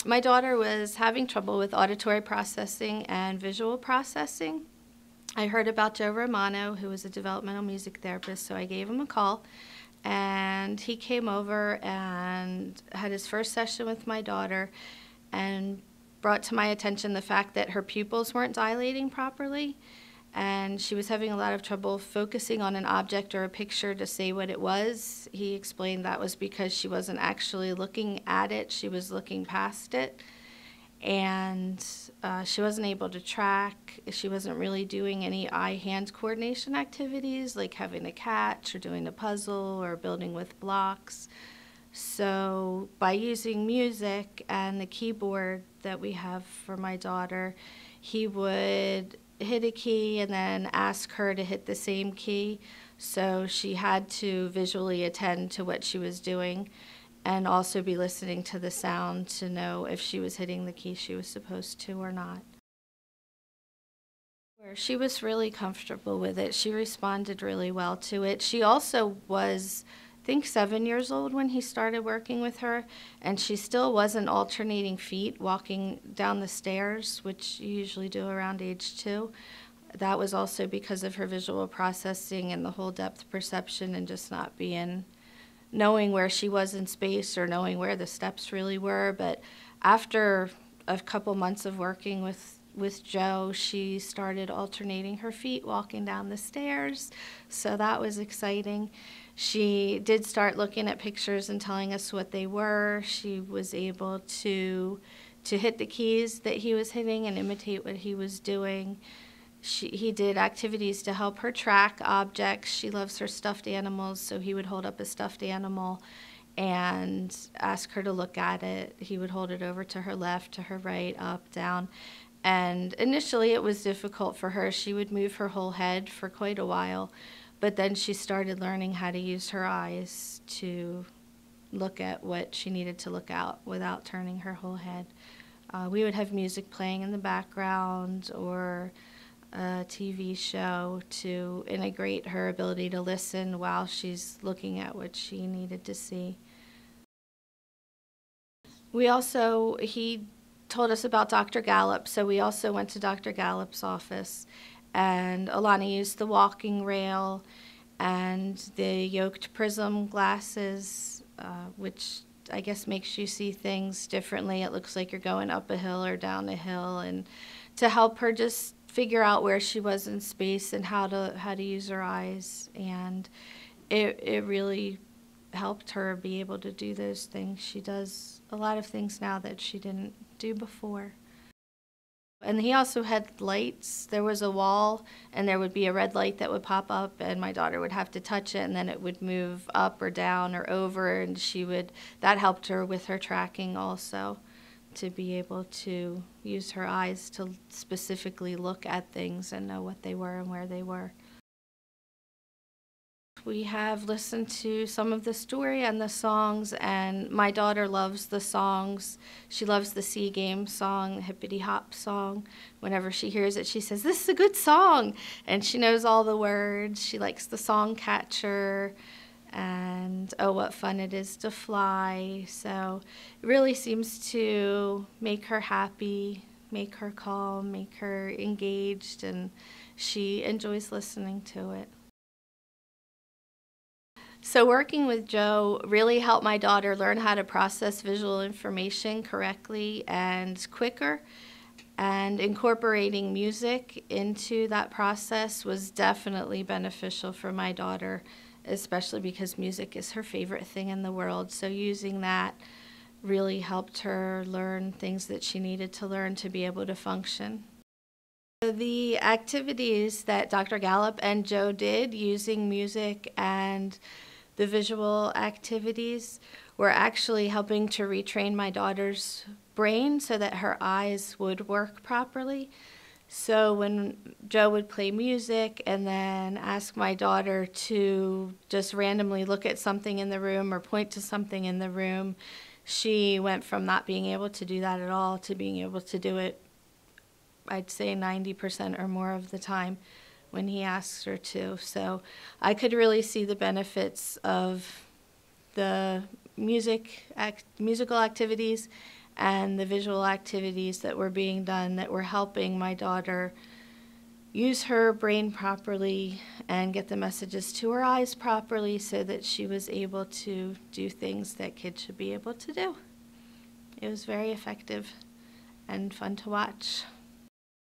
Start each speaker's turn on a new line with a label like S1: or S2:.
S1: My daughter was having trouble with auditory processing and visual processing. I heard about Joe Romano, who was a developmental music therapist, so I gave him a call. And he came over and had his first session with my daughter and brought to my attention the fact that her pupils weren't dilating properly. And she was having a lot of trouble focusing on an object or a picture to say what it was. He explained that was because she wasn't actually looking at it, she was looking past it. And she wasn't able to track. She wasn't really doing any eye-hand coordination activities like having a catch or doing a puzzle or building with blocks. So by using music and the keyboard that we have for my daughter, he would hit a key and then ask her to hit the same key. So she had to visually attend to what she was doing and also be listening to the sound to know if she was hitting the key she was supposed to or not. She was really comfortable with it. She responded really well to it. She also was, I think, 7 years old when he started working with her, and she still wasn't alternating feet walking down the stairs, which you usually do around age 2. That was also because of her visual processing and the whole depth perception and just not knowing where she was in space or knowing where the steps really were. But after a couple months of working with Joe, she started alternating her feet walking down the stairs, so that was exciting. She did start looking at pictures and telling us what they were. She was able to hit the keys that he was hitting and imitate what he was doing. He did activities to help her track objects. She loves her stuffed animals, so he would hold up a stuffed animal and ask her to look at it. He would hold it over to her left, to her right, up, down. And initially it was difficult for her. She would move her whole head for quite a while, but then she started learning how to use her eyes to look at what she needed to look at without turning her whole head. We would have music playing in the background or a TV show to integrate her ability to listen while she's looking at what she needed to see. He told us about Dr. Gallop, so we also went to Dr. Gallop's office, and Alana used the walking rail and the yoked prism glasses, which I guess makes you see things differently. It looks like you're going up a hill or down a hill, and to help her just figure out where she was in space and how to use her eyes. And it really helped her be able to do those things. She does a lot of things now that she didn't do before. And he also had lights. There was a wall, and there would be a red light that would pop up, and my daughter would have to touch it, and then it would move up or down or over, and that helped her with her tracking also, to be able to use her eyes to specifically look at things and know what they were and where they were. We have listened to some of the story and the songs, and my daughter loves the songs. She loves the Sea Game song, the Hippity Hop song. Whenever she hears it, she says, "This is a good song," and she knows all the words. She likes the song Catcher and "Oh, What Fun It Is to Fly." So it really seems to make her happy, make her calm, make her engaged, and she enjoys listening to it. So working with Joe really helped my daughter learn how to process visual information correctly and quicker, and incorporating music into that process was definitely beneficial for my daughter, especially because music is her favorite thing in the world. So using that really helped her learn things that she needed to learn to be able to function. The activities that Dr. Gallop and Joe did using music and the visual activities were actually helping to retrain my daughter's brain so that her eyes would work properly. So when Joe would play music and then ask my daughter to just randomly look at something in the room or point to something in the room, she went from not being able to do that at all to being able to do it, I'd say 90% or more of the time when he asks her to. So I could really see the benefits of the musical activities and the visual activities that were being done that were helping my daughter use her brain properly and get the messages to her eyes properly so that she was able to do things that kids should be able to do. It was very effective and fun to watch.